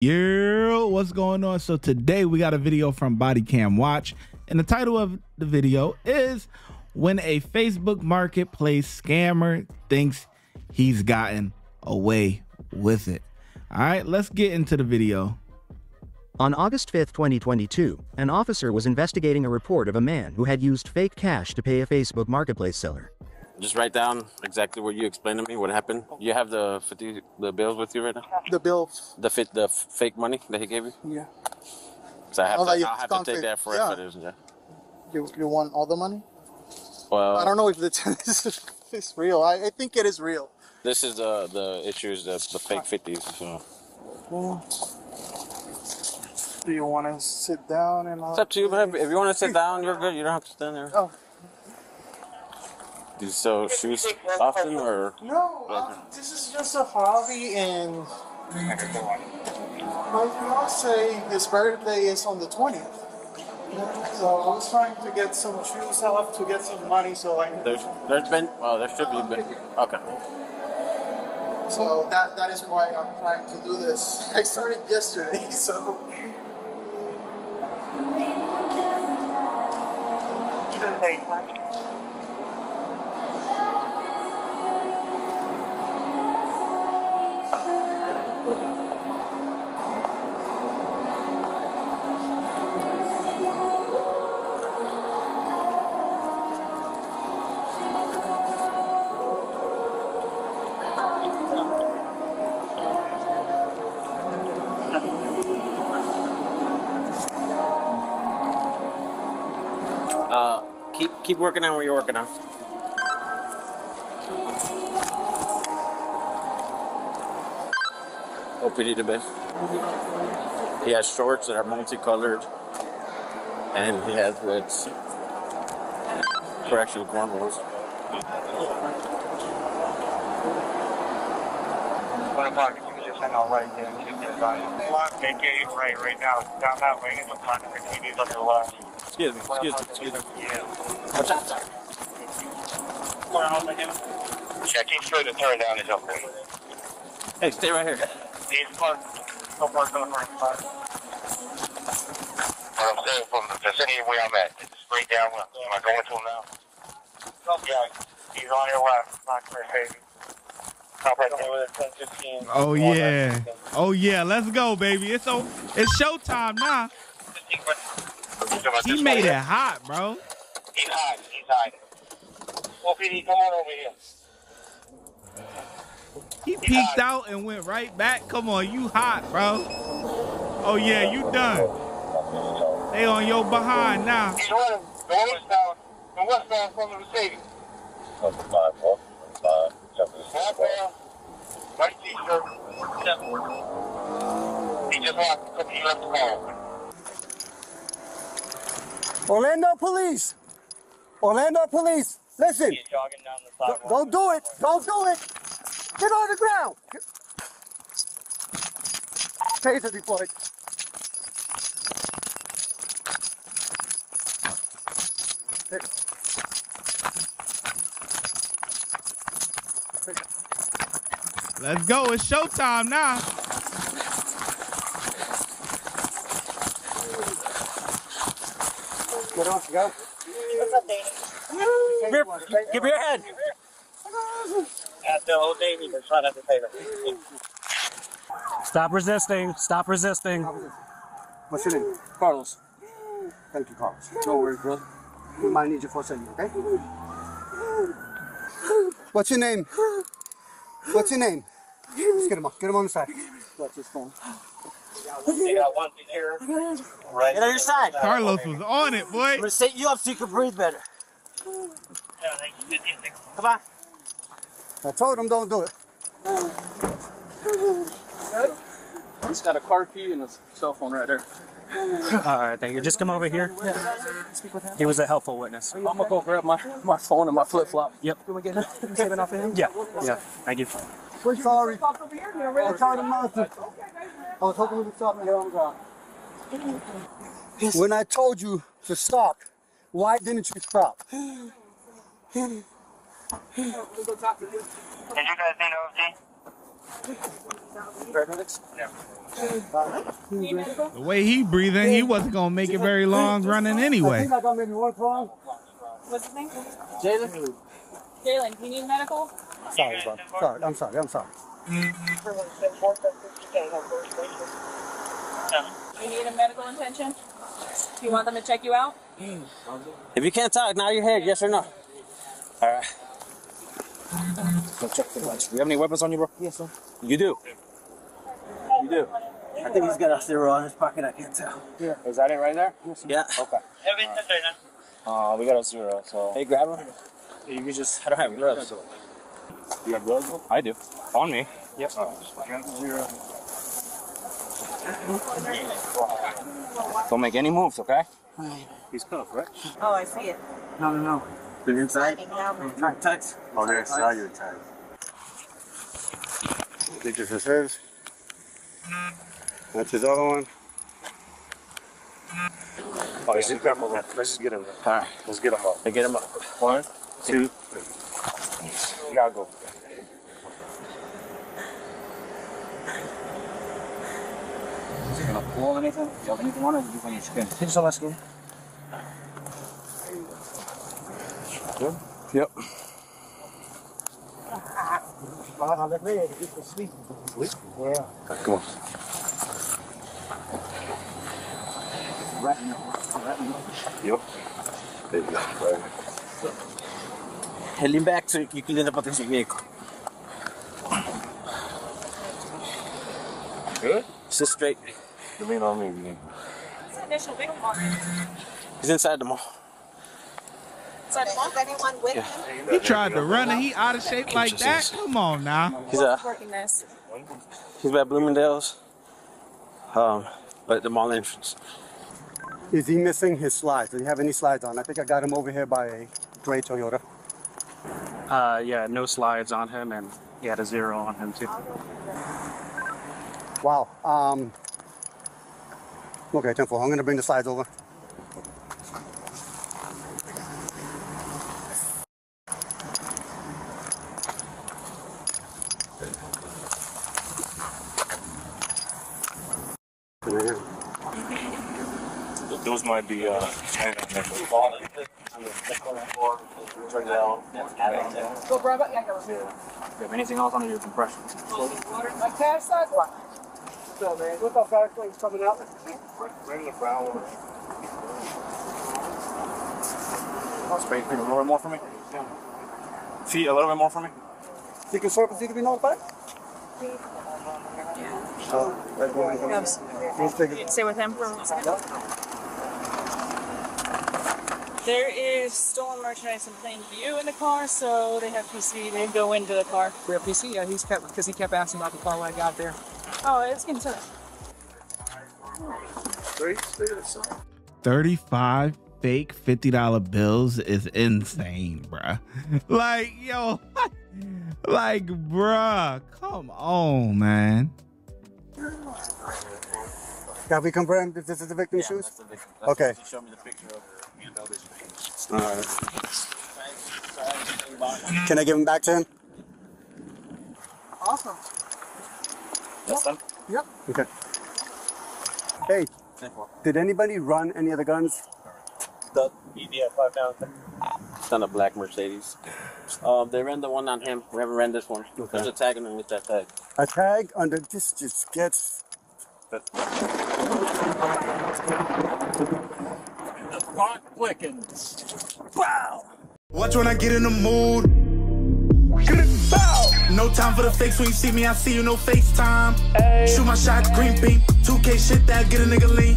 Yeah, what's going on? So today we got a video from Body Cam Watch, and the title of the video is when a Facebook marketplace scammer thinks he's gotten away with it. All right, let's get into the video. On August 5th, 2022, an officer was investigating a report of a man who had used fake cash to pay a Facebook marketplace seller. Just write down exactly what you explained to me, what happened. You have the bills with you right now? The bills. The fake money that he gave you? Yeah. So I'll have to take fake. that for Yeah. evidence, yeah. You want all the money? Well, I don't know if it's real. I think it is real. this is the issues, the fake 50s. So. Well, do you want to sit down and all? It's up to you, man. If you want to sit down, you're good. You don't have to stand there. Oh. Do you sell shoes often, or? No, this is just a hobby, and my fiance, his birthday is on the 20th. So I was trying to get some shoes off to get some money, so I. There should be, but okay. So that is why I'm trying to do this. I started yesterday, so. Keep working on what you're working on. OPD the best. He has shorts that are multicolored, and he has reds for actual cornrows. I know right there. They get you right now. Down that way, it's a lot of TVs on your left. Excuse me. Yeah. What's that? Yeah, keep straight and turn down is okay. Hey, stay right here. These parts, no parts on the right side. What I'm saying, from the vicinity where I'm at, it's straight down left. Am I going to him now? Yeah, he's on your left, not your baby. Oh yeah, oh yeah, let's go, baby. It's showtime now. He made it hot, bro. He's hiding. OPD, come on over here. He peeked out and went right back. Come on, you hot, bro. Oh yeah, you done. They on your behind now. He's running the westbound from the Mercedes. White t-shirt. He just walked because he left the car. Orlando Police! Orlando Police! Listen! He's jogging down the sidewalk. Don't do it! Don't do it! Get on the ground! Taser deployed. Let's go. It's showtime now. Get on, go. What's up, Danny? Give me your head. At the old Davey, they're trying not to pay them. Stop resisting. Stop resisting. What's your name? Carlos. Thank you, Carlos. No worries, bro. We might need you for a second, okay? What's your name? What's your name? Let's get him on. Get him on the side. Watch his phone. They got one here. Right. Get on your side. Carlos was on it, boy. I'm gonna set you up so you can breathe better. Come on. I told him don't do it. He's got a car key and a cell phone right there. All right, thank you. Just come over here. He was a helpful witness. I'm gonna go grab my phone and my flip flop. Yep. Can we get him? Saving off of him? Yeah. Yeah. Thank you. We're sorry. I told him not to. I was hoping we could stop and get on the ground. When I told you to stop, why didn't you stop? Did you guys need OT? The way he breathing, he wasn't gonna make it very long running anyway. I got maybe one call. What's his name? Jalen. Jalen, do you need medical? Sorry, bro. Sorry, I'm sorry. You need a medical attention? Do you want them to check you out? If you can't talk, nod your head, yes or no. All right. Let's check the bunch. Do you have any weapons on you, bro? Yes, sir. You do? You do? I think he's got a zero in his pocket. I can't tell. Yeah. Is that it right there? Yeah. Okay. We got a zero, so. Hey, grab him. You can just, I don't have gloves, so. You have gloves? I do. On me. Yep. Zero. Don't make any moves, okay? He's cuffed, right? Oh, I see it. No. The inside? Tight. Oh, there, saw you tight. Pictures of his. That's his other one. Oh, he's in careful. Let's just get him. All right. Let's get him up. Get him up. 1, 2, 3. You gotta go. Is he gonna pull anything? You have anything on it? You on your skin? He's on my skin. Good? Yep. Sleep? Yeah. Come on. Yep. There you go. Lean back so you can lean up against your vehicle. Good? Sit straight. You lean on me again. Initial big one. He's inside the mall. Is anyone with him? He tried to run and he out of shape like that. Come on now. He's Working this. He's by Bloomingdale's. At the mall entrance. Is he missing his slides? Does he have any slides on? I think I got him over here by a gray Toyota. Yeah, no slides on him, and he had a zero on him too. Wow. Okay, 10-4. I'm gonna bring the slides over. Those might be Go grab it. Do you have anything else on your compression? My cash size one. So, man, look how fast things coming out. Bring the brown one. I'll spray a little bit more for me. Feet a little bit more for me. You can sort of see to be notified? Stay with him for a second. There is stolen merchandise in plain view in the car, so they have PC. They go into the car. We have PC? Yeah, because he kept asking about the car when I got there. Oh, it's getting to that. 35 fake $50 bills is insane, bruh. Like, yo, like, bruh, come on, man. Have we confirmed if this is the victim's shoes? Okay. Show me the picture of All right. Can I give him back to him? Awesome. That's done? Yep. Okay. Hey, did anybody run any of the guns? The EDF 5000. It's on a black Mercedes. They ran the one on him. We haven't ran this one. Okay. There's a tag underneath that tag. A tag under this just gets. Clicking. Wow. Watch when I get in the mood. Bow. No time for the fakes. When you see me, I see you. No FaceTime. Shoot my shot, green beam. 2K shit that get a nigga lean.